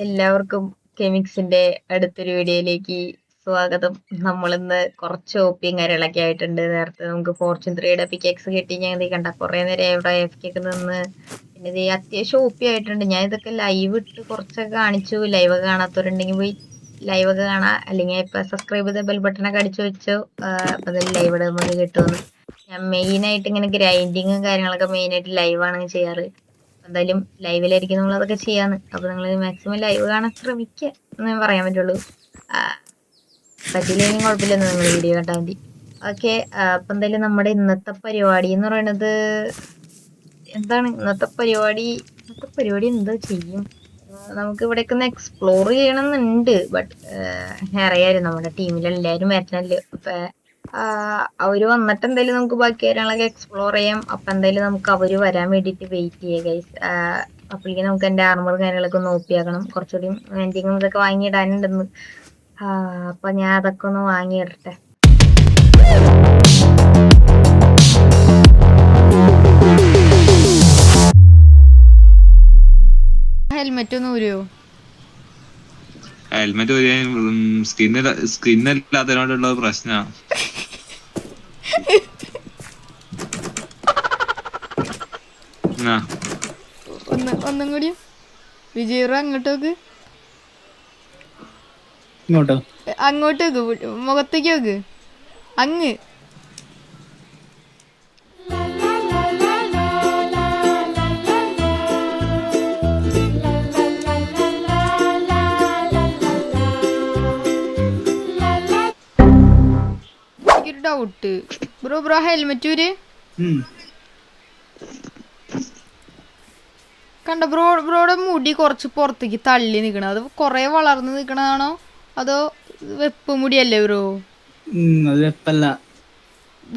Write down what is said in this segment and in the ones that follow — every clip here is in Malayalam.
എല്ലാവർക്കും കെമിക്സിന്റെ അടുത്തൊരു വീഡിയോയിലേക്ക് സ്വാഗതം. നമ്മളിന്ന് കുറച്ച് ഓപ്പിയും കാര്യങ്ങളൊക്കെ ആയിട്ടുണ്ട്. നേരത്തെ നമുക്ക് ഫോർച്യൂൺ 3യുടെ പിക്കെക്സ് കിട്ടി. ഞാൻ ഇത് കണ്ട കുറെ നേരം ഇവിടെ എഫ്കൊക്കെ നിന്ന് പിന്നെ ഇത് അത്യാവശ്യം ഓപ്പി ആയിട്ടുണ്ട്. ഞാൻ ഇതൊക്കെ ലൈവ് ഇട്ട് കുറച്ചൊക്കെ കാണിച്ചു. ലൈവ് ഒക്കെ കാണാത്തവരുണ്ടെങ്കിൽ പോയി ലൈവ് ഒക്കെ കാണാം. അല്ലെങ്കിൽ ഇപ്പൊ സബ്സ്ക്രൈബ് ചെയ്ത ബെൽ ബട്ടണൊക്കെ അടിച്ചു വെച്ചു. അപ്പൊ ലൈവ് ഇടുമ്പോൾ കിട്ടുമെന്ന്. ഞാൻ മെയിൻ ആയിട്ട് ഇങ്ങനെ ഗ്രൈൻഡിങ്ങും കാര്യങ്ങളൊക്കെ മെയിൻ ആയിട്ട് ലൈവാണ് ചെയ്യാറ്. എന്തായാലും ലൈവിലായിരിക്കും നമ്മൾ അതൊക്കെ ചെയ്യാന്ന്. അപ്പൊ നിങ്ങൾ മാക്സിമം ലൈവ് കാണാൻ ശ്രമിക്കുക എന്ന് ഞാൻ പറയാൻ പറ്റുള്ളൂ. പറ്റിയില്ലെങ്കിൽ കുഴപ്പമില്ലെന്ന് നിങ്ങൾ വീഡിയോ കണ്ടാൽ മതി. ഓക്കെ. അപ്പൊ എന്തായാലും നമ്മുടെ ഇന്നത്തെ പരിപാടി എന്ന് പറയുന്നത് എന്താണ്? ഇന്നത്തെ പരിപാടി എന്താ ചെയ്യും? നമുക്ക് ഇവിടേക്ക് ഒന്ന് എക്സ്പ്ലോർ ചെയ്യണമെന്നുണ്ട്. ബട്ട് അറിയാലും നമ്മുടെ ടീമിൽ എല്ലാവരും വരണല്ലോ. അപ്പൊ അവര് വന്നിട്ട് എന്തായാലും നമുക്ക് ബാക്കി കാര്യങ്ങളൊക്കെ എക്സ്പ്ലോർ ചെയ്യാം. അപ്പൊ എന്തായാലും നമുക്ക് അവര് വരാൻ വേണ്ടിട്ട് വെയിറ്റ് ചെയ്യാം ഗൈസ്. അപ്പോഴേക്കും നമുക്ക് എന്റെ ആർമർ കാര്യങ്ങളൊക്കെ ഒന്ന് നോക്കിയാക്കണം. കുറച്ചുകൂടി വെൻഡിങ്ങും ഇതൊക്കെ വാങ്ങിയിടാനുണ്ടെന്ന്. അപ്പൊ ഞാൻ അതൊക്കെ ഒന്ന് വാങ്ങിയിടട്ടെ. ഹെൽമെറ്റ് ഒന്ന് ഊരുവോ? ഹെൽമെറ്റ് സ്കിന്നില്ലാത്തതിനോടുള്ള പ്രശ്നമാണ്. ഒന്നും കൂടി വിജയറ അങ്ങോട്ടേക്ക് മുഖത്തേക്ക് നോക്ക്. അങ്ങ് ഡൗട്ട് ബ്രോ ഹെൽമെറ്റ് ഊര്. കണ്ട ബ്രോയുടെ മുടി കുറച്ച് പുറത്തേക്ക് തള്ളി നിക്കണ. അത് കൊറേ വളർന്ന് നിക്കണതാണോ അതോ വെപ്പ് മുടിയല്ലേ ബ്രോ?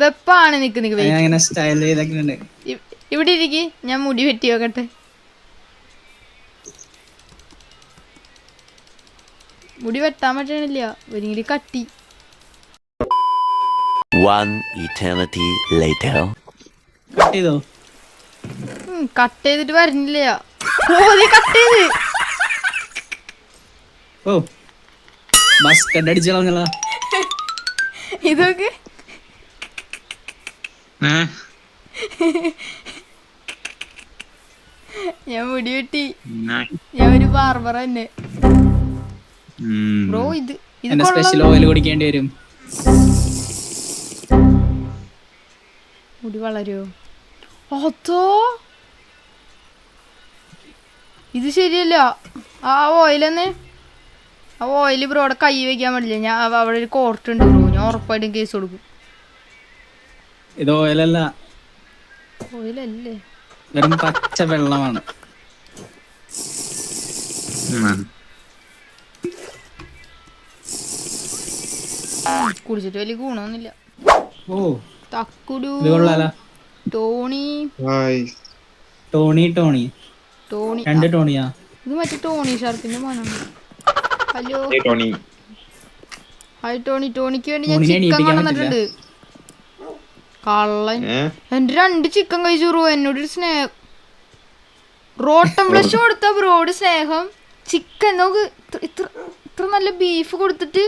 വെപ്പാണ് ഇവിടെ ഇരിക്കി. ഞാൻ മുടി വെട്ടി നോക്കട്ടെ. മുടി വെട്ടാൻ പറ്റണില്ല. ഒരിക്കലും കട്ടി. കട്ട് ചെയ്തിട്ട് വരുന്നില്ല. കട്ട് ചെയ്ത് ഇതൊക്കെ ഞാൻ മുടി വെട്ടി. ഞാൻ ഒരു ബാർബർ തന്നെ ബ്രോ. ഇത് സ്പെഷ്യൽ ഓയിൽ കുടിക്കേണ്ടി വരും. മുടി വളരുമോ? അതോ ഇത് ശരിയല്ല. ആ ഓയില് ബ്രോയുടെ കൈ വെക്കാൻ പറ്റില്ല. ഞാൻ അവിടെ ഒരു കോർട്ട് ഉണ്ട് ബ്രോ. ഞാൻ ഉറപ്പായിട്ടും കേസ് കൊടുക്കും. ഇത് ഓയിലല്ലേ? വെറും പച്ച വെള്ളമാണ്. കുടിച്ചിട്ട് വലിയ ഗുണമൊന്നുമില്ല. തക്കുടു ടോണി രണ്ട് ടോണിയാ? ഇത് മറ്റേ ടോണി ഷർട്ടിന്റെ മോനാണ്. ഹലോ ഹായ് ടോണിക്ക് വേണ്ടി ഞാൻ ചിക്കൻ കൊണ്ടുവന്നിട്ടുണ്ട്. കള്ളൻ. എന്റെ 2 ചിക്കൻ കഴിച്ചു ബ്രോ. എന്നോടൊരു സ്നേഹം. റോട്ടൻ ഫ്ലഷ് കൊടുത്ത ബ്രോഡ് സ്നേഹം. ചിക്കൻ നോക്ക്. ഇത്ര നല്ല ബീഫ് കൊടുത്തിട്ട്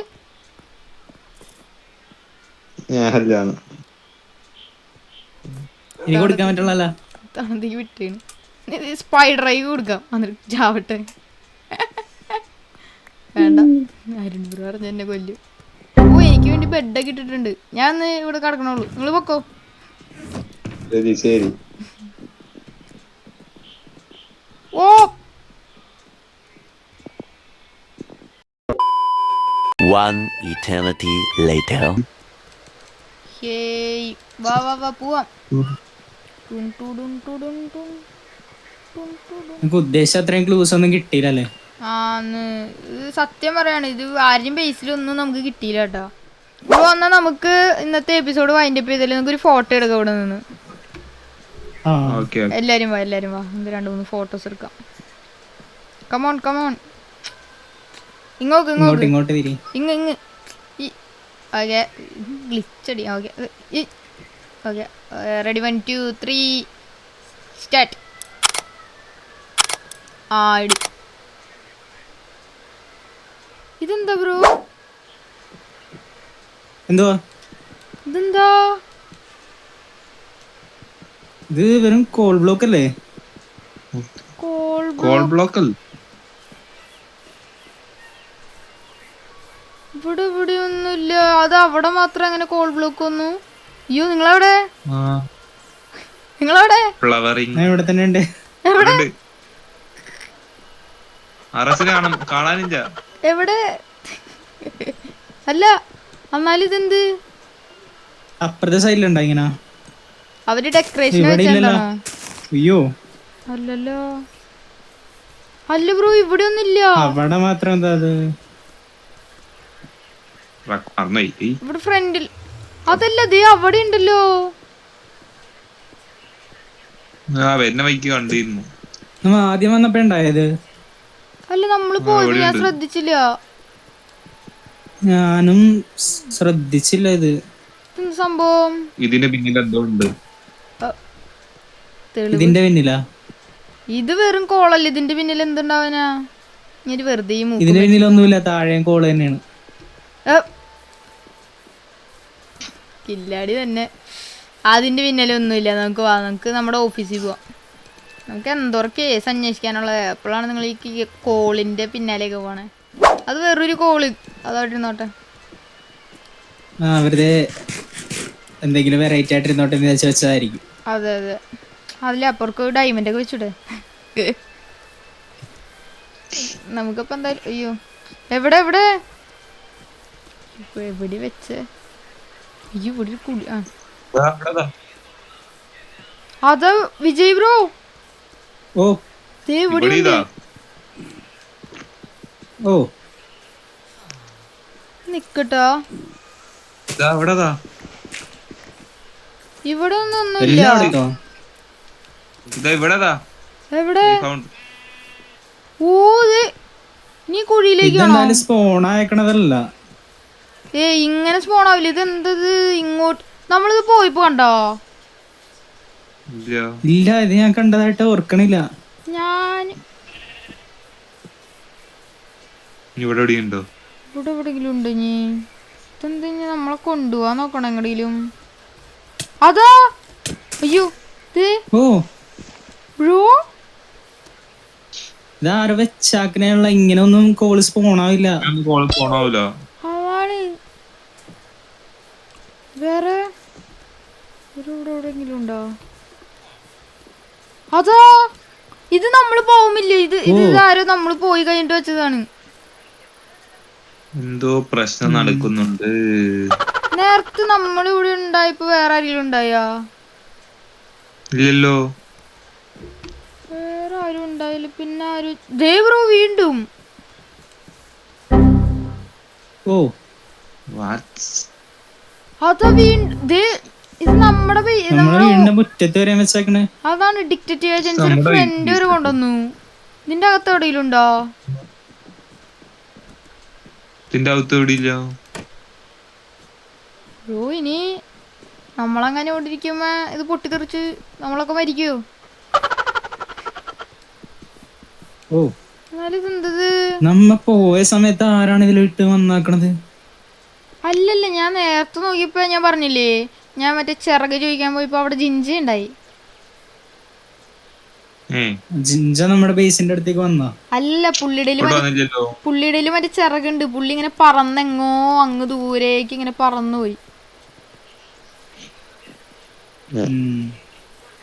കൊടുക്കാൻ പറ്റുള്ള തണുത്തേക്ക് വിട്ടേണ്. സ്പൈഡർ ഐ കൊടുക്കാം. എന്നിട്ട് ചാവട്ടെ. വേണ്ട, അരുൺ ബ്രോ പറഞ്ഞ എന്നെ കൊല്ലും. എനിക്ക് വേണ്ടി ബെഡൊക്കെ ഇട്ടിട്ടുണ്ട്. ഞാൻ ഇവിടെ കിടക്കണുള്ളൂ. നിങ്ങൾ പൊക്കോ. ശരി. ഓ വാ പോവാം. ഉദ്ദേശിച്ച അത്രയും ക്ലൂസ് ഒന്നും കിട്ടിയില്ലല്ലേ? സത്യം പറയാണ്, ഇത് ആരും ബേസിലൊന്നും നമുക്ക് കിട്ടിയില്ല കേട്ടോ. ഇവിടെ വന്നാൽ നമുക്ക് ഇന്നത്തെ എപ്പിസോഡ് വൈൻഡപ്പ് ചെയ്താലും നമുക്ക് ഒരു ഫോട്ടോ എടുക്കാം ഇവിടെ നിന്ന്. എല്ലാരും വാ 2-3 ഫോട്ടോസ് എടുക്കാം. കമോൺ ഇങ്ങോട്ട് ഇങ്ങ് ഓക്കെ. ഗ്ലിച്ചടി. Okay ready 1 2 3 start. ഇടി ഇതെന്താ ബ്രോ? എന്തുവാ ഇതെന്താ? ഇത് വെറും കോൾ ബ്ലോക്ക് അല്ലേ? കോൾ ബ്ലോക്ക് അല്ല. ഇവിടെ ഒന്നുമില്ല. അത് അവിടെ മാത്രം അങ്ങനെ കോൾ ബ്ലോക്ക് വന്നു. അയ്യോ നിങ്ങളവിടെ? ഫ്ലവറിങ് ഞാൻ ഇവിടെ തന്നെ ഉണ്ട്. അറസിനെ കാണാനില്ല. എവിടെ? അല്ല എന്നാലും ഇതെന്ത്? അപ്പുറത്തെ സൈഡിലുണ്ടോ ഇങ്ങനെ? അവര് ഡെക്കറേഷൻ ഇവിടെ ഇല്ലല്ലോ. വെച്ചിട്ടുണ്ടാണോ? അയ്യോ അല്ലല്ലോ. അല്ല ബ്രോ ഇവിടെ ഒന്നുമില്ല. അവിടെ മാത്രം എന്താ അത്? ഇവിടെ ഫ്രണ്ടിൽ അതല്ല ദേ അവിടെ ഉണ്ടല്ലോ. വരുന്ന വൈക്ക് കണ്ടിരുന്നു. നമ്മ ആദ്യം വന്നപ്പോ ഉണ്ടായത്. അല്ല നമ്മള് പോയത് ഞാൻ ശ്രദ്ധിച്ചില്ല. ഞാനും ശ്രദ്ധിച്ചില്ല. ഇത് എന്ത് സംഭവം? ഇതിന്റെ പിന്നിൽ എന്തോ ഉണ്ട്. ഇതിന്റെ പിന്നിലാ? ഇത് വെറും കോളല്ല. ഇതിന്റെ പിന്നിൽ എന്തുണ്ടാവാനാ? ഇനി വെറുതെ ഇതിന്റെ പിന്നിലൊന്നുമില്ല. താഴെയും കോള് തന്നെയാണ്. കില്ലാടി തന്നെ. അതിന്റെ പിന്നിലൊന്നുമില്ല. നമുക്ക് വാ, നമുക്ക് നമ്മുടെ ഓഫീസിൽ പോവാം. നമുക്ക് എന്തോരം കേസ് അന്വേഷിക്കാനുള്ളത്. എപ്പോഴാണ് നിങ്ങൾ ഈ കോളിന്റെ പിന്നാലെയൊക്കെ പോണേ? അത് വേറൊരു കോള്. അതവിടെ ഇരുന്നോട്ടെ. വെറുതെ എന്തെങ്കിലും വെറൈറ്റി ആയിട്ട് ഇരുന്നോട്ടെ എന്ന് വെച്ചതായിരിക്കും. അതെ അതെ. അതിലെ അപ്പുറക്ക് ഡയമണ്ട് ഒക്കെ വെച്ചിടേ. നമുക്കിപ്പോ എന്തായാലും അയ്യോ എവിടെ എവിടെ എവിടെ വെച്ചേ? അയ്യോ ഇവിടെ കുടി. അതാ വിജയ് ബ്രോ. ഓ ഓ നിക്കട്ടോ. ഇവിടെ ഒന്നൊന്നുമില്ല. എവിടെ? ഓ നീ കുഴിയിലേക്കാണോ? സ്പോൺ ആയക്കണതല്ല. ഇങ്ങനെ സ്പോൺ ആവില്ല. ഇത് എന്തത് ഇങ്ങോട്ട്? നമ്മളിത് പോയിപ്പോ കണ്ടോ? ഇല്ല, ഇത് ഞാൻ കണ്ടതായിട്ട് ഓർക്കണില്ല. ഞാൻ ഇവിടെ എവിടെയെങ്കിലും ഉണ്ട്. ഇനി ഇതെന്താ നമ്മളെ കൊണ്ടുപോവാൻ നോക്കണം എങ്ങടെങ്കിലും. അതാ അയ്യോ ഓ ബ്രോ ഇതാരോ വെച്ചാക്കനുള്ള. ഇങ്ങനെ ഒന്നും കോള് സ്പോണാവില്ല. അതാണ്. വേറെ ഇവിടെ എവിടെയെങ്കിലും ഉണ്ടോ? അതാ ഇത് നമ്മള് പോകുമില്ല. ഇത് ആരോ നമ്മള് പോയി കഴിഞ്ഞിട്ട് വെച്ചതാണ്. എന്തോ പ്രശ്നം നടക്കുന്നുണ്ട്. നേരത്തെ നമ്മളിവിടെ ഉണ്ടായപ്പോ വേറെ ആരെങ്കിലും ഉണ്ടായാ? ഇല്ലല്ലോ. വേറെ ആരും ഉണ്ടായില്ല. പിന്നെ ആരും ദേവ്രോ വീണ്ടും. ഓ അതാ ഇത് നമ്മുടെ വീടിന്റെ മുറ്റത്ത് വരെ വെച്ചേക്കണേ. അതാണ് ഡിക്റ്റേറ്റീവ് ഏജൻസിയുടെ ഫ്രണ്ട് വരെ കൊണ്ടുവന്നു. നിന്റെ അകത്ത് എവിടെയെങ്കിലും ഉണ്ടോ? ബ്രോ ഇനി നമ്മളങ്ങനെ കൊണ്ടിരിക്കുമ്പോ ഇത് പൊട്ടിത്തെറിച്ച് നമ്മളൊക്കെ മരിക്കുവോ? എന്നാലും ഇതെന്തത്? നമ്മ പോയ സമയത്ത് ആരാണ് ഇതിലിട്ട് വന്നാക്കണത്? അല്ലല്ല, ഞാൻ നേരത്തെ നോക്കിയപ്പോ ഞാൻ പറഞ്ഞില്ലേ, ഞാൻ മറ്റേ ചിറക് ചോദിക്കാൻ പോയപ്പോ അവിടെ ജിഞ്ച ഉണ്ടായി. ജിഞ്ച നമ്മുടെ ബേസിന്റെ അടുത്തേക്ക് വന്നാ? അല്ല, പുള്ളിയുടെ മറ്റേ ചിറകുണ്ട്. പുള്ളി ഇങ്ങനെ പറന്നെങ്ങോ അങ്ങ് ദൂരേക്ക് ഇങ്ങനെ പറന്നുപോയി.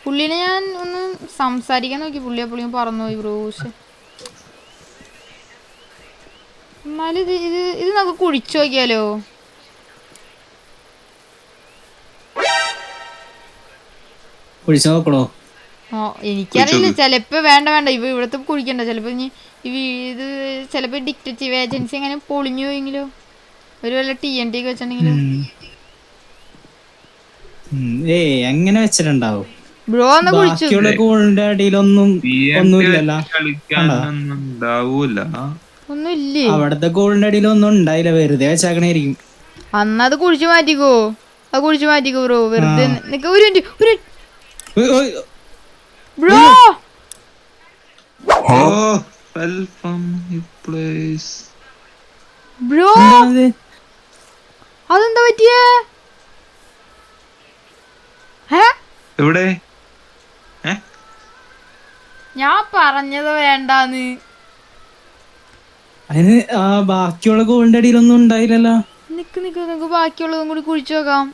പുള്ളിനെ ഞാൻ ഒന്ന് സംസാരിക്കാൻ നോക്കി. പുള്ളിയും പറന്നുപോയി ബ്രോ. എന്നാലും ഇത് നമുക്ക് കുഴിച്ചു നോക്കിയാലോ? കുഴിച്ചു നോക്കണോ? എനിക്കറിയില്ല. ചിലപ്പോ വേണ്ട ഇവിടത്തെ കുഴിക്കണ്ട. ചിലപ്പോ ഇനി ഇത് ചിലപ്പോ ഡിക്റ്റേറ്റീവ് ഏജൻസി അങ്ങനെ പൊളിഞ്ഞു പോയെങ്കിലോ? ഒരു വല്ല TNT ഒക്കെ വെച്ചിട്ടുണ്ടെങ്കിലോ? എങ്ങനെ വെച്ചിട്ടുണ്ടാവും ബ്രോ? ഒന്ന് കുഴിച്ചു. കോളിന്റെ അടിയിലൊന്നും ഒന്നുമില്ലല്ലോ. ഒന്നുമില്ലേ? അവിടത്തെ കോളിന്റെ അടിയിൽ ഒന്നും ഉണ്ടായില്ല. വെറുതെ വെച്ചാക്കണായിരിക്കും. അന്നത് കുഴിച്ചു മാറ്റിക്കോ. അത് കുഴിച്ചു മാറ്റിക്കോ ബ്രോ. വെറുതെ ബ്രോ. ബ്രോ അതെന്താ പറ്റിയേ? എവിടെ? ഞാൻ പറഞ്ഞത് വേണ്ടാന്ന്. അതിന് ബാക്കിയുള്ള ഗോളിന്റെ അടിയിലൊന്നും ഉണ്ടായില്ലല്ലോ. നിക്ക് ബാക്കിയുള്ളതും കൂടി കുഴിച്ചു നോക്കാം.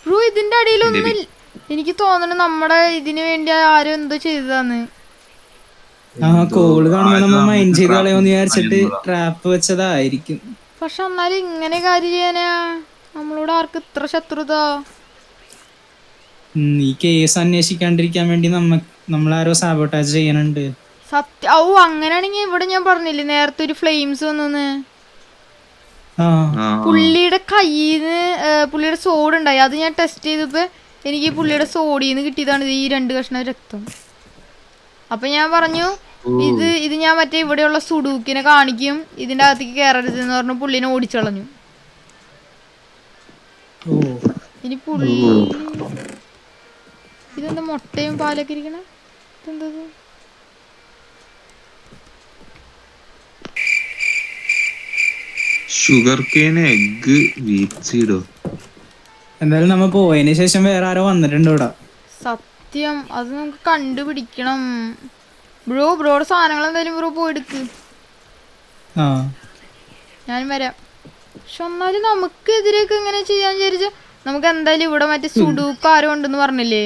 ബ്രോ ഇതിന്റെ അടിയിലൊന്നും എനിക്ക് തോന്നണ നമ്മുടെ ഇതിന് വേണ്ടി ആരും എന്തോ ചെയ്തതാന്ന്. കോള് കാണുമ്പോ നമ്മൾ മൈൻഡ് ചെയ്ത് കളയോന്ന് വിചാരിച്ചിട്ട് ട്രാപ്പ് വെച്ചതായിരിക്കും. പക്ഷെ എന്നാലും ഇങ്ങനെ കാര്യം ചെയ്യാനാ നമ്മളോട് ആർക്ക് ഇത്ര ശത്രുത? ഈ കേസ് അന്വേഷിക്കാണ്ടിരിക്കാൻ വേണ്ടി നമ്മളാരോ സാബോട്ടാജ് ചെയ്യണുണ്ട്. സത്യം. അങ്ങനെയാണെങ്കി ഇവിടെ ഞാൻ പറഞ്ഞില്ലേ നേരത്തെ ഒരു ഫ്ലെയിംസ് വന്നു. പുള്ളിയുടെ കയ്യിന്ന് പുള്ളിയുടെ സോഡ് ഉണ്ടായി. അത് ഞാൻ ടെസ്റ്റ് ചെയ്തപ്പോ എനിക്ക് പുള്ളിയുടെ സോഡിന്ന് കിട്ടിയതാണ് ഈ 2 കഷ്ണം രക്തം. അപ്പൊ ഞാൻ പറഞ്ഞു ഇത് ഞാൻ മറ്റേ ഇവിടെയുള്ള സുഡൂക്കിനെ കാണിക്കും, ഇതിന്റെ അകത്തേക്ക് കയറരുത് എന്ന് പറഞ്ഞു പുള്ളിനെ ഓടിച്ചളഞ്ഞു. ഇനി പുള്ളി ഇതെന്താ മുട്ടയും പാലൊക്കെ ഇരിക്കണേ? ഇതെന്താ ഷുഗർ കേന് എഗ് വീച്ചിടോ? എന്തായാലും നമ്മ പോയതിനു ശേഷം വേറെ ആരോ വന്നിട്ടുണ്ട് ഇവിടെ. സത്യം, അത് നമുക്ക് കണ്ടുപിടിക്കണം. ബ്രോയുടെ സാധനങ്ങൾ എന്തായാലും ബ്രോ പോയെടുക്ക്. ഞാൻ വരാം. പക്ഷെ എന്നാലും നമുക്കെതിരെയൊക്കെ എങ്ങനെ ചെയ്യാൻ വിചാരിച്ച നമുക്ക് എന്തായാലും ഇവിടെ മറ്റേ സുഡൂക്ക് ആരോ ഉണ്ടെന്ന് പറഞ്ഞില്ലേ?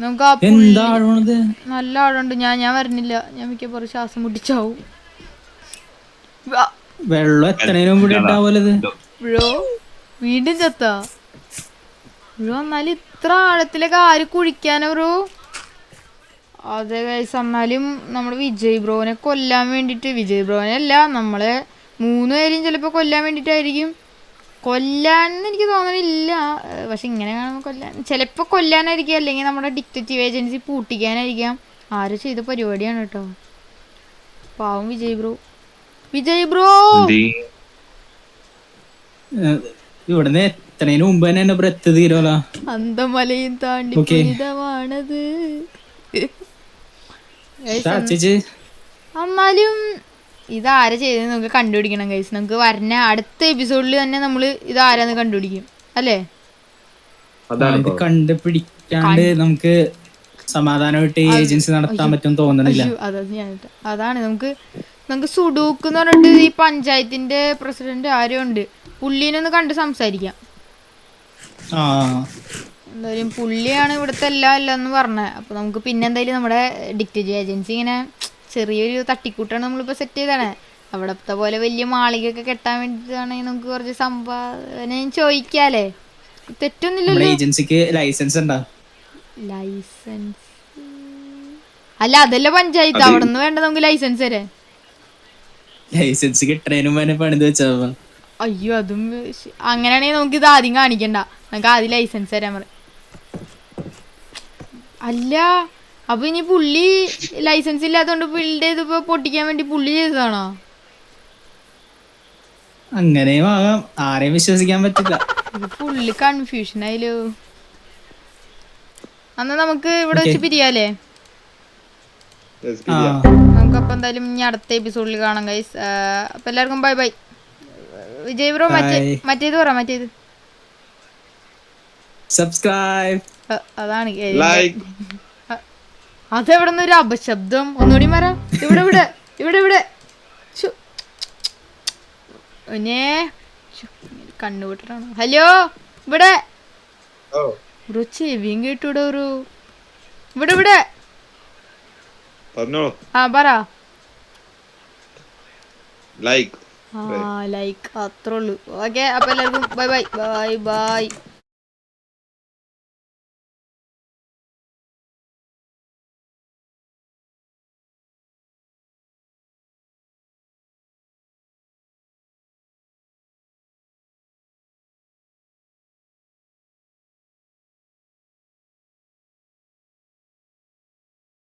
നമുക്ക് നല്ല ആളുണ്ട്. ഞാൻ വരുന്നില്ല. ഞാൻ മിക്കപ്പോഴും ശ്വാസം മുട്ടിച്ചാവും. വെള്ളം എത്രയും കൂടി ഇട്ടാവല്ലത്. ബ്രോ വീണ്ടും ചത്താ? ബ്രോ എന്നാലും ഇത്ര ആഴത്തിലേക്ക് ആര് കുഴിക്കാനോ ബ്രോ? അതെ ഗൈസ്, എന്നാലും നമ്മുടെ വിജയ് ബ്രോനെ കൊല്ലാൻ വേണ്ടിയിട്ട്, വിജയ് ബ്രോനെ അല്ല നമ്മളെ 3 പേരെയും ചിലപ്പോൾ കൊല്ലാൻ വേണ്ടിയിട്ടായിരിക്കും. കൊല്ലാന്ന് എനിക്ക് തോന്നണില്ല, പക്ഷെ ഇങ്ങനെ കാണുമ്പോൾ ചിലപ്പോൾ കൊല്ലാനായിരിക്കും, അല്ലെങ്കിൽ നമ്മുടെ ഡിറ്റക്റ്റീവ് ഏജൻസി പൂട്ടിക്കാനായിരിക്കാം. ആരും ചെയ്ത പരിപാടിയാണ് കേട്ടോ. പാവം വിജയ് ബ്രോ. ഇവിടുന്ന് എത്രയും മുമ്പ് തന്നെ എന്റെ ബ്രത്ത് തീരുമല്ലോ. അന്തമലയും താണ്ടി പുനിതമാണത്. എന്നാലും ഇതാരാ ചെയ്തത് നമുക്ക് കണ്ടുപിടിക്കണം ഗൈസ്. നമുക്ക് വരുന്ന അടുത്ത എപ്പിസോഡിൽ തന്നെ നമ്മൾ ഇതാരാന്ന് കണ്ടുപിടിക്കും അല്ലേ? ഇത് കണ്ടുപിടിക്കാണ്ട് നമുക്ക് സമാധാനമായിട്ട് ഏജൻസി നടത്താൻ പറ്റും തോന്നണില്ല. അതാണ് നമുക്ക് സുഡൂക്ക് എന്ന് പറഞ്ഞിട്ട് ഈ പഞ്ചായത്തിന്റെ പ്രസിഡന്റ് ആരോ ഉണ്ട്, പുള്ളീനൊന്ന് കണ്ട് സംസാരിക്കാം. എന്തായാലും പുള്ളിയാണ് ഇവിടുത്തെ എല്ലാം എന്ന് പറഞ്ഞത്. അപ്പൊ നമുക്ക് പിന്നെ എന്തായാലും നമ്മുടെ ഡിറ്റക്റ്റീവ് ഏജൻസി ഇങ്ങനെ ചെറിയൊരു തട്ടിക്കൂട്ടാണ് നമ്മളിപ്പോ സെറ്റ് ചെയ്താണ്. അവിടത്തെ പോലെ വലിയ മാളികയൊക്കെ കെട്ടാൻ വേണ്ടിയിട്ടാണെങ്കിൽ നമുക്ക് കുറച്ച് സംഭാവന ചോദിക്കാല്ലേ? തെറ്റൊന്നുമില്ലല്ലോ. ഏജൻസിക്ക് ലൈസൻസ് ഉണ്ടോ? ലൈസൻസ് അല്ല, അതല്ല പഞ്ചായത്ത്. അവിടെ നിന്ന് വേണ്ട നമുക്ക് ലൈസൻസ് തരാൻ. ലൈസൻസ് കിട്ടണേനും പണിത് വെച്ചാ. അയ്യോ, അതും അങ്ങനെയാണെങ്കിൽ നമുക്ക് ഇത് ആദ്യം കാണിക്കണ്ട, നമുക്ക് ആദ്യം ലൈസൻസ് തരാൻ പറയും. അല്ല, അപ്പൊ ഇനി പുള്ളി ലൈസൻസ് ഇല്ലാത്തോണ്ട് പുള്ളിയുടെ ഇതിപ്പോ പൊട്ടിക്കാൻ വേണ്ടി പുള്ളി ചെയ്തതാണോ? അങ്ങനെയും ആകാം, ആരെയും വിശ്വസിക്കാൻ പറ്റില്ല. ഇത് ഫുള്ള് കൺഫ്യൂഷൻ ആയില്ലോ. എന്നാ നമുക്ക് ഇവിടെ വെച്ച് പിരിയാലേ? നമുക്കപ്പൊ എന്തായാലും ഇനി അടുത്ത എപ്പിസോഡിൽ കാണാം ഗൈസ്. അപ്പൊ എല്ലാവർക്കും ബൈ ബൈ. വിജയ് ബ്രോ മറ്റേത് പറ, മറ്റേത് സബ്സ്ക്രൈബ്. അതാണ് അതെവിടെ നിന്ന് ഒരു അപശബ്ദം? ഒന്നുകൂടി മാറാ. ഇവിടെ ഇവിടെ ഇവിടെ ഇവിടെ കണ്ണുവിട്ടാണോ? ഹലോ, ഇവിടെ ബ്രോ ചെവിയും കേട്ടൂടെ ബ്രോ? ഇവിടെ ഇവിടെ പറ. ലൈക്ക് അത്രേ ഉള്ളൂ. ഓക്കെ, അപ്പൊ എല്ലാവർക്കും ബൈ ബൈ ബൈ ബൈ.